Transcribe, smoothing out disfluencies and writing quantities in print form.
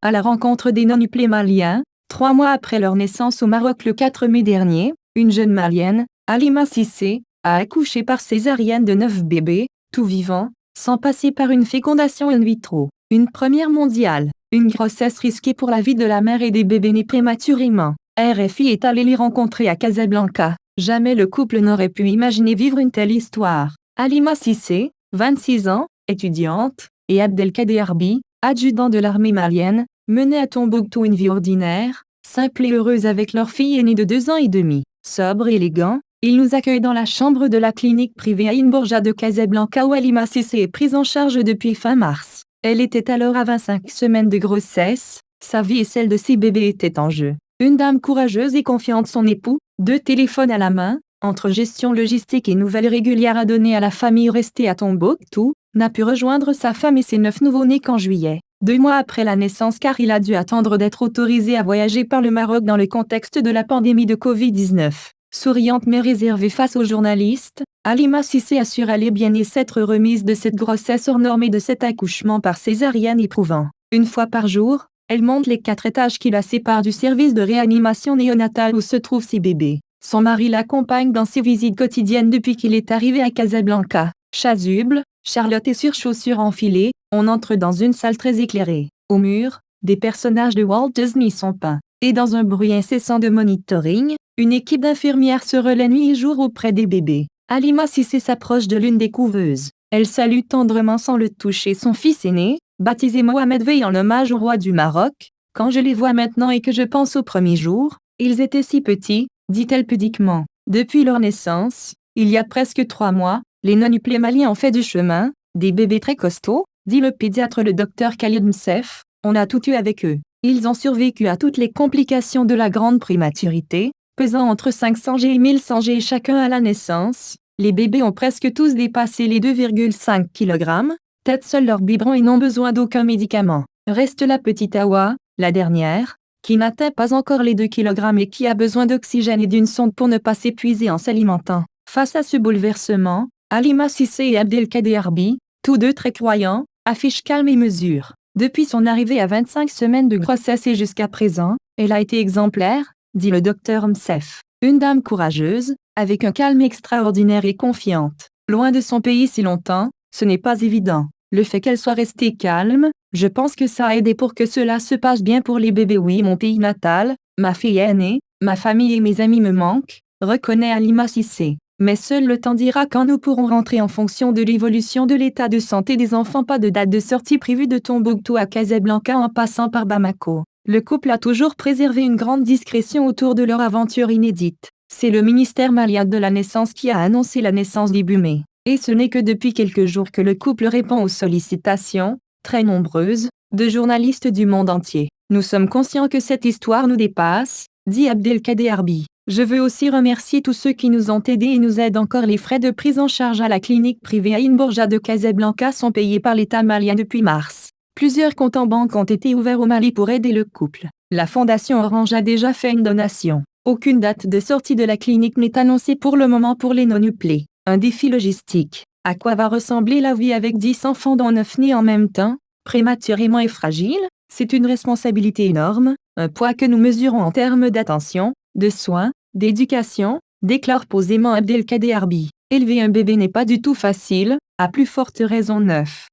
à la rencontre des non-nuplés maliens. 3 mois après leur naissance au Maroc le 4 mai dernier, une jeune malienne, Halima Cissé, a accouché par césarienne de 9 bébés, tout vivants, sans passer par une fécondation in vitro. Une première mondiale, une grossesse risquée pour la vie de la mère et des bébés nés prématurément. RFI est allé les rencontrer à Casablanca. Jamais le couple n'aurait pu imaginer vivre une telle histoire. Halima Cissé, 26 ans, étudiante, et Abdelkader Arbi, adjudant de l'armée malienne, menaient à Tombouctou une vie ordinaire, simple et heureuse avec leur fille aînée de 2 ans et demi. Sobre et élégant, ils nous accueillent dans la chambre de la clinique privée Aïn Bourja de Casablanca où Halima Cissé est prise en charge depuis fin mars. Elle était alors à 25 semaines de grossesse, sa vie et celle de ses bébés étaient en jeu. Une dame courageuse et confiante, son époux, 2 téléphones à la main, entre gestion logistique et nouvelles régulières à donner à la famille restée à Tombouctou, n'a pu rejoindre sa femme et ses 9 nouveau-nés qu'en juillet, 2 mois après la naissance, car il a dû attendre d'être autorisé à voyager par le Maroc dans le contexte de la pandémie de Covid-19. Souriante mais réservée face aux journalistes, Halima Cissé assure aller bien et s'être remise de cette grossesse hors norme et de cet accouchement par césarienne éprouvant. Une fois par jour, elle monte les 4 étages qui la séparent du service de réanimation néonatale où se trouvent ses bébés. Son mari l'accompagne dans ses visites quotidiennes depuis qu'il est arrivé à Casablanca. Chasuble, Charlotte et sur chaussures enfilées, on entre dans une salle très éclairée. Au mur, des personnages de Walt Disney sont peints. Et dans un bruit incessant de monitoring, une équipe d'infirmières se relaie nuit et jour auprès des bébés. Halima Cissé s'approche de l'une des couveuses. Elle salue tendrement sans le toucher son fils aîné, baptisé Mohamed VI en hommage au roi du Maroc. Quand je les vois maintenant et que je pense aux premiers jours, ils étaient si petits, dit-elle pudiquement. Depuis leur naissance, il y a presque 3 mois, les non-nuplés maliens ont fait du chemin, des bébés très costauds, dit le pédiatre le docteur Khalid Msef, on a tout eu avec eux. Ils ont survécu à toutes les complications de la grande prématurité, pesant entre 500 g et 1100 g chacun à la naissance. Les bébés ont presque tous dépassé les 2,5 kg, tête seul leur biberon et n'ont besoin d'aucun médicament. Reste la petite Awa, la dernière, qui n'atteint pas encore les 2 kg et qui a besoin d'oxygène et d'une sonde pour ne pas s'épuiser en s'alimentant. Face à ce bouleversement, Halima Cissé et Abdelkader Arbi, tous deux très croyants, affichent calme et mesure. Depuis son arrivée à 25 semaines de grossesse et jusqu'à présent, elle a été exemplaire, dit le docteur Msef. Une dame courageuse, avec un calme extraordinaire et confiante. Loin de son pays si longtemps, ce n'est pas évident. Le fait qu'elle soit restée calme, je pense que ça a aidé pour que cela se passe bien pour les bébés. Oui, mon pays natal, ma fille aînée, ma famille et mes amis me manquent, reconnaît Halima Cissé. Mais seul le temps dira quand nous pourrons rentrer en fonction de l'évolution de l'état de santé des enfants. Pas de date de sortie prévue de Tombouctou à Casablanca en passant par Bamako. Le couple a toujours préservé une grande discrétion autour de leur aventure inédite. C'est le ministère malien de la naissance qui a annoncé la naissance début mai. Et ce n'est que depuis quelques jours que le couple répond aux sollicitations, très nombreuses, de journalistes du monde entier. Nous sommes conscients que cette histoire nous dépasse, dit Abdelkader Arbi. Je veux aussi remercier tous ceux qui nous ont aidés et nous aident encore. Les frais de prise en charge à la clinique privée Aïn Bourja de Casablanca sont payés par l'État malien depuis mars. Plusieurs comptes en banque ont été ouverts au Mali pour aider le couple. La Fondation Orange a déjà fait une donation. Aucune date de sortie de la clinique n'est annoncée pour le moment pour les non-nuplés. Un défi logistique. À quoi va ressembler la vie avec 10 enfants dont 9 nés en même temps, prématurément et fragiles? C'est une responsabilité énorme, un poids que nous mesurons en termes d'attention, de soins, d'éducation, déclare posément Abdelkader Arbi. Élever un bébé n'est pas du tout facile, à plus forte raison 9.